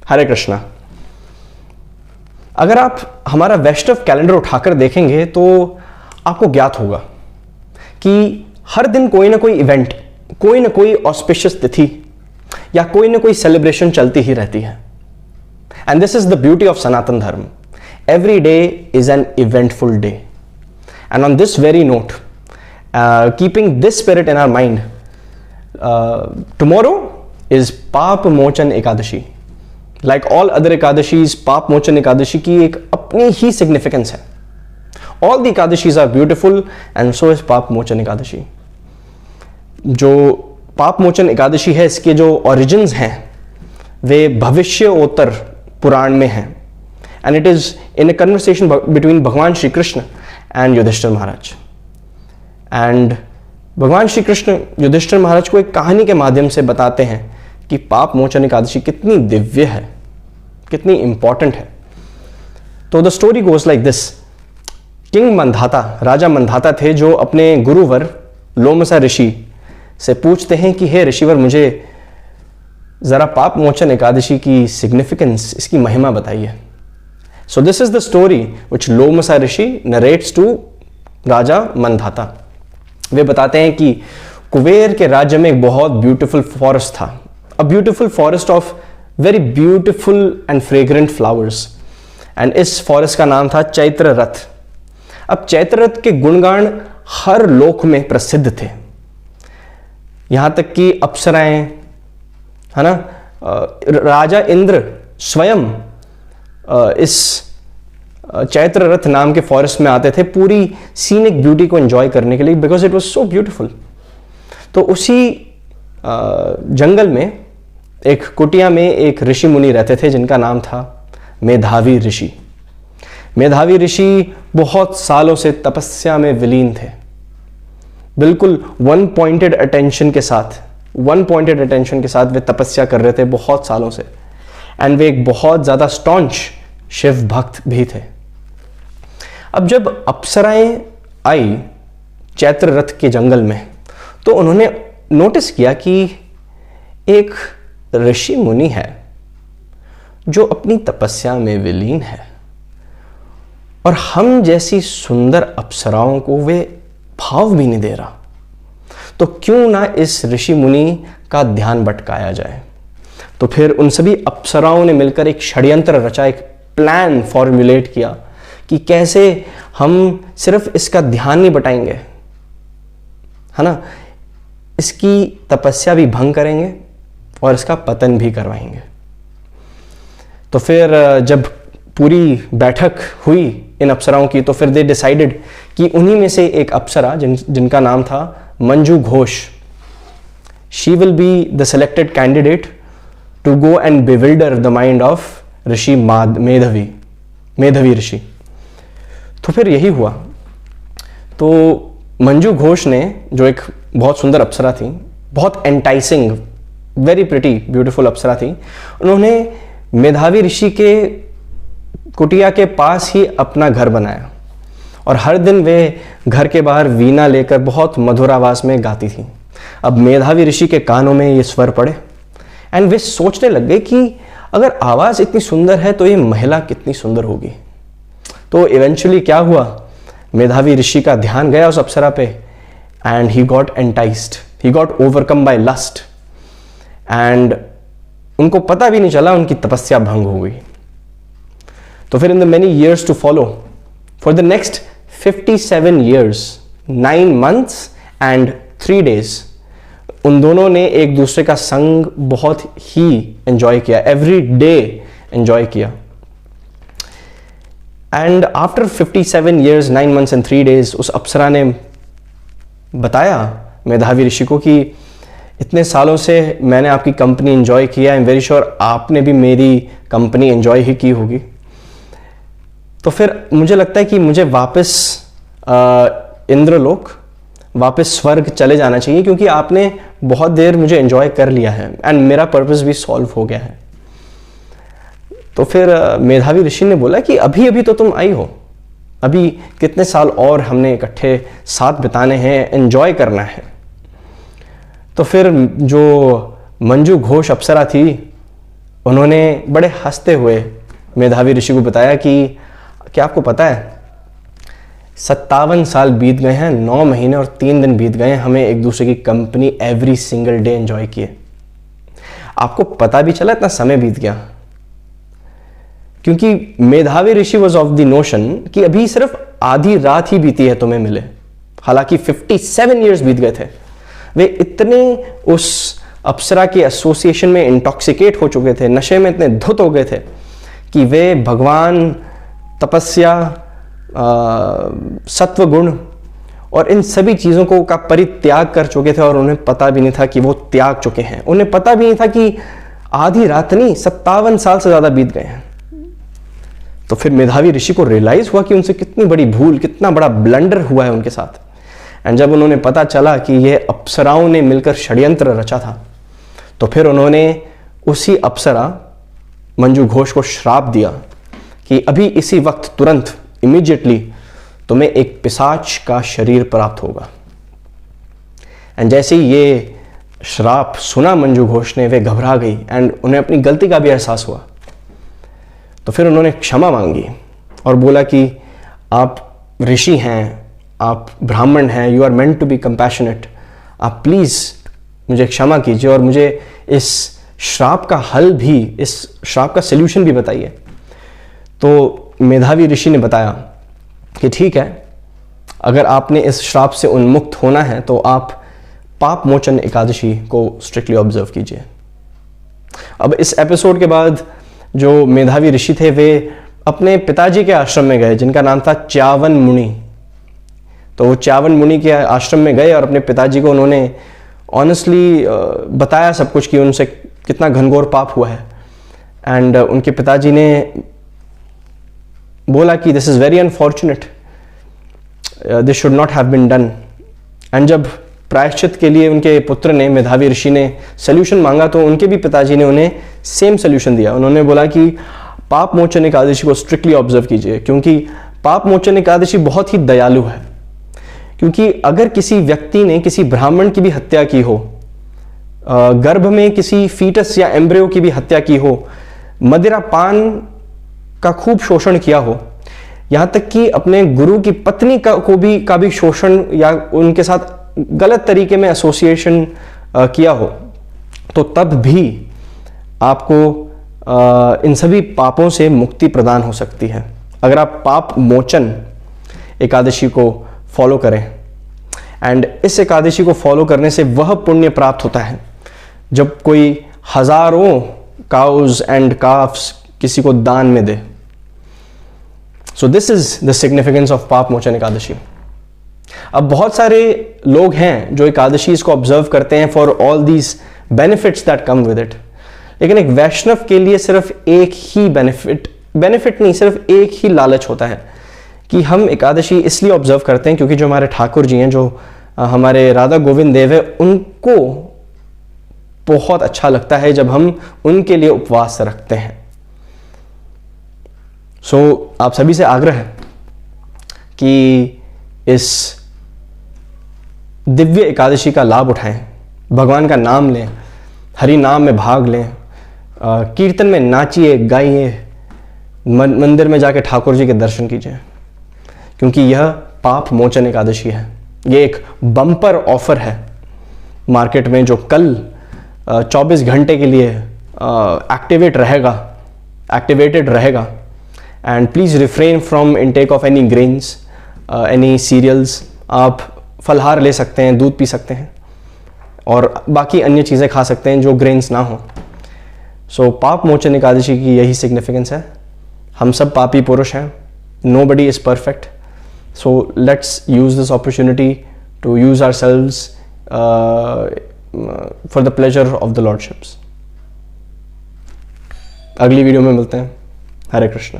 हरे कृष्णा। अगर आप हमारा वैष्णव कैलेंडर उठाकर देखेंगे तो आपको ज्ञात होगा कि हर दिन कोई ना कोई इवेंट, कोई ना कोई ऑस्पिशियस तिथि या कोई ना कोई सेलिब्रेशन चलती ही रहती है। And this is the beauty of Sanatan Dharma. Every day is an eventful day. And on this very note, keeping this spirit in our mind, tomorrow is Paap Mochan Ekadashi. Like all other Ekadashis, Paap Mochan Ekadashi की एक अपनी ही सिग्निफिकेंस है। All the Ekadashis are beautiful and so is Paap Mochan Ekadashi. जो पाप मोचन एकादशी है, इसके जो ओरिजिन्स हैं वे भविष्योत्तर पुराण में हैं। And it is in a conversation between Bhagwan Shri Krishna and Yudhishthira Maharaj. And Bhagwan Shri Krishna Yudhishthir महाराज को एक कहानी के माध्यम से बताते हैं कि पाप मोचन एकादशी कितनी दिव्य है, कितनी इंपॉर्टेंट है। तो the story goes like this. King Mandhata, Raja Mandhata थे, जो अपने गुरुवर लोमसा ऋषि से पूछते हैं कि हे ऋषिवर, मुझे जरा पाप मोचन एकादशी की सिग्निफिकेंस, इसकी महिमा बताइए। So this is the story which Lomasa Rishi narrates to Raja Mandhata. वे बताते हैं कि कुबेर के राज्य में एक बहुत ब्यूटीफुल फॉरेस्ट था। A beautiful forest of very beautiful and fragrant flowers. And इस फॉरेस्ट का नाम था चैत्र रथ। अब चैत्र रथ के गुणगान हर लोक में प्रसिद्ध थे, यहां तक कि अप्सराएं, है ना, राजा इंद्र स्वयं इस चैत्र रथ नाम के फॉरेस्ट में आते थे पूरी सीनिक ब्यूटी को एंजॉय करने के लिए, because it was so beautiful. तो उसी जंगल में एक कुटिया में एक ऋषि मुनि रहते थे जिनका नाम था मेधावी ऋषि। मेधावी ऋषि बहुत सालों से तपस्या में विलीन थे, बिल्कुल वन पॉइंटेड अटेंशन के साथ वे तपस्या कर रहे थे बहुत सालों से। एंड वे एक बहुत ज्यादा स्टॉन्च शिव भक्त भी थे। अब जब अप्सराएं आई चैत्र रथ के जंगल में, तो उन्होंने नोटिस किया कि एक ऋषि मुनि है जो अपनी तपस्या में विलीन है, और हम जैसी सुंदर अप्सराओं को वे भाव भी नहीं दे रहा। तो क्यों ना इस ऋषि मुनि का ध्यान भटकाया जाए। तो फिर उन सभी अप्सराओं ने मिलकर एक षड्यंत्र रचा, एक प्लान फॉर्मुलेट किया कि कैसे हम सिर्फ इसका ध्यान नहीं बटाएंगे, है ना, इसकी तपस्या भी भंग करेंगे और इसका पतन भी करवाएंगे। तो फिर जब पूरी बैठक हुई इन अप्सराओं की, तो फिर दे डिसाइडेड कि उन्हीं में से एक अप्सरा जिनका नाम था Manju Ghosh, she will be the selected candidate to go and bewilder the mind of Rishi Medhavi Rishi. तो फिर यही हुआ। तो मंजू घोष ने, जो एक बहुत सुंदर अप्सरा थी, बहुत एंटाइसिंग, वेरी प्रिटी ब्यूटीफुल अप्सरा थी, उन्होंने मेधावी ऋषि के कुटिया के पास ही अपना घर बनाया और हर दिन वे घर के बाहर वीणा लेकर बहुत मधुर आवाज में गाती थी। अब मेधावी ऋषि के कानों में ये स्वर पड़े एंड वे सोचने लग गए कि अगर आवाज इतनी सुंदर है तो ये महिला कितनी सुंदर होगी। तो इवेंचुअली क्या हुआ, मेधावी ऋषि का ध्यान गया उस अप्सरा पे and he got enticed, he got overcome by lust and उनको पता भी नहीं चला, उनकी तपस्या भंग हो गई। तो फिर in the many years to follow, for the next 57 years, 9 months and 3 days, उन दोनों ने एक दूसरे का संग बहुत ही एंजॉय किया, एवरी डे एंजॉय किया। And after 57 years, 9 months and 3 days, उस अप्सरा ने बताया मेधावी ऋषि को कि इतने सालों से मैंने आपकी कंपनी एंजॉय किया, आई एम वेरी श्योर आपने भी मेरी कंपनी एंजॉय ही की होगी। तो फिर मुझे लगता है कि मुझे वापस इंद्रलोक, वापस स्वर्ग चले जाना चाहिए, क्योंकि आपने बहुत देर मुझे एंजॉय कर लिया है एंड मेरा पर्पस भी सॉल्व हो गया है। तो फिर मेधावी ऋषि ने बोला कि अभी अभी तो तुम आई हो, अभी कितने साल और हमने इकट्ठे साथ बिताने हैं, एंजॉय करना है। तो फिर जो मंजू घोष अप्सरा थी उन्होंने बड़े हंसते हुए मेधावी ऋषि को बताया कि क्या आपको पता है 57 साल बीत गए हैं, 9 महीने और 3 दिन बीत गए हैं, हमें एक दूसरे की company every single day enjoy किए। आपको पता भी चला इतना समय बीत गया। क्योंकि मेधावी ऋषि वॉज ऑफ द नोशन कि अभी सिर्फ आधी रात ही बीती है तुम्हें मिले, हालांकि 57 ईयर्स बीत गए थे। वे इतने उस अप्सरा के एसोसिएशन में इंटॉक्सिकेट हो चुके थे, नशे में इतने धुत हो गए थे कि वे भगवान, तपस्या, सत्व गुण और इन सभी चीज़ों को का परित्याग कर चुके थे और उन्हें पता भी नहीं था कि वो त्याग चुके हैं। उन्हें पता भी नहीं था कि आधी रात नहीं 57 साल से ज़्यादा बीत गए हैं। तो फिर मेधावी ऋषि को रियलाइज हुआ कि उनसे कितनी बड़ी भूल, कितना बड़ा ब्लंडर हुआ है उनके साथ। एंड जब उन्होंने पता चला कि ये अप्सराओं ने मिलकर षड्यंत्र रचा था, तो फिर उन्होंने उसी अप्सरा मंजू घोष को श्राप दिया कि अभी इसी वक्त, तुरंत, इमीडिएटली तुम्हें एक पिशाच का शरीर प्राप्त होगा। एंड जैसे ही ये श्राप सुना मंजू घोष ने, वे घबरा गई एंड उन्हें अपनी गलती का भी एहसास हुआ। तो फिर उन्होंने क्षमा मांगी और बोला कि आप ऋषि हैं, आप ब्राह्मण हैं, you are meant to be compassionate, आप प्लीज़ मुझे क्षमा कीजिए और मुझे इस श्राप का हल भी, इस श्राप का सल्यूशन भी बताइए। तो मेधावी ऋषि ने बताया कि ठीक है, अगर आपने इस श्राप से उन्मुक्त होना है तो आप पाप मोचन एकादशी को स्ट्रिक्टली ऑब्जर्व कीजिए। अब इस एपिसोड के बाद जो मेधावी ऋषि थे, वे अपने पिताजी के आश्रम में गए जिनका नाम था च्यावन मुनि। तो वो च्यावन मुनि के आश्रम में गए और अपने पिताजी को उन्होंने ऑनेस्टली बताया सब कुछ कि उनसे कितना घनघोर पाप हुआ है। एंड उनके पिताजी ने बोला कि this is very unfortunate, this should not have been done. And जब प्रायश्चित के लिए उनके पुत्र ने, मेधावी ऋषि ने सल्यूशन मांगा, तो उनके भी पिताजी ने उन्हें सेम सल्यूशन दिया। उन्होंने बोला कि पाप मोचन एकादशी को स्ट्रिक्टली ऑब्जर्व कीजिए, क्योंकि पाप मोचन एकादशी बहुत ही दयालु है। क्योंकि अगर किसी व्यक्ति ने किसी ब्राह्मण की भी हत्या की हो, गर्भ में किसी फीटस या एम्ब्रियो की भी हत्या की हो, मदिरा पान का खूब शोषण किया हो, यहाँ तक कि अपने गुरु की पत्नी का भी शोषण या उनके साथ गलत तरीके में एसोसिएशन किया हो, तो तब भी आपको इन सभी पापों से मुक्ति प्रदान हो सकती है अगर आप पाप मोचन एकादशी को फॉलो करें। एंड इस एकादशी को फॉलो करने से वह पुण्य प्राप्त होता है जब कोई हजारों काउज एंड काफ्स किसी को दान में दे। So this is the significance of Paap Mochan Ekadashi. अब बहुत सारे लोग हैं जो एकादशी इसको ऑब्जर्व करते हैं for all these benefits that come with it, लेकिन एक वैष्णव के लिए सिर्फ एक ही बेनिफिट नहीं, सिर्फ एक ही लालच होता है कि हम एकादशी इसलिए ऑब्जर्व करते हैं क्योंकि जो हमारे ठाकुर जी हैं, जो हमारे राधा गोविंद देव है, उनको बहुत अच्छा लगता है जब हम उनके लिए उपवास रखते हैं। सो आप सभी से आग्रह है कि इस दिव्य एकादशी का लाभ उठाएं, भगवान का नाम लें, हरि नाम में भाग लें, कीर्तन में नाचिए, गाइए, मंदिर में जाके ठाकुर जी के दर्शन कीजिए, क्योंकि यह पाप मोचन एकादशी है। ये एक बम्पर ऑफर है मार्केट में जो कल 24 घंटे के लिए एक्टिवेटेड रहेगा। And please refrain from intake of any grains, any cereals. आप फलहार ले सकते हैं, दूध पी सकते हैं और बाकी अन्य चीज़ें खा सकते हैं जो ग्रेन्स ना हो। सो पाप मोचन एकादशी की यही सिग्निफिकेंस है। हम सब पापी पुरुष हैं, nobody is perfect, so let's use this opportunity to use ourselves for the pleasure of the lordships. अगली वीडियो में मिलते हैं। हरे कृष्ण।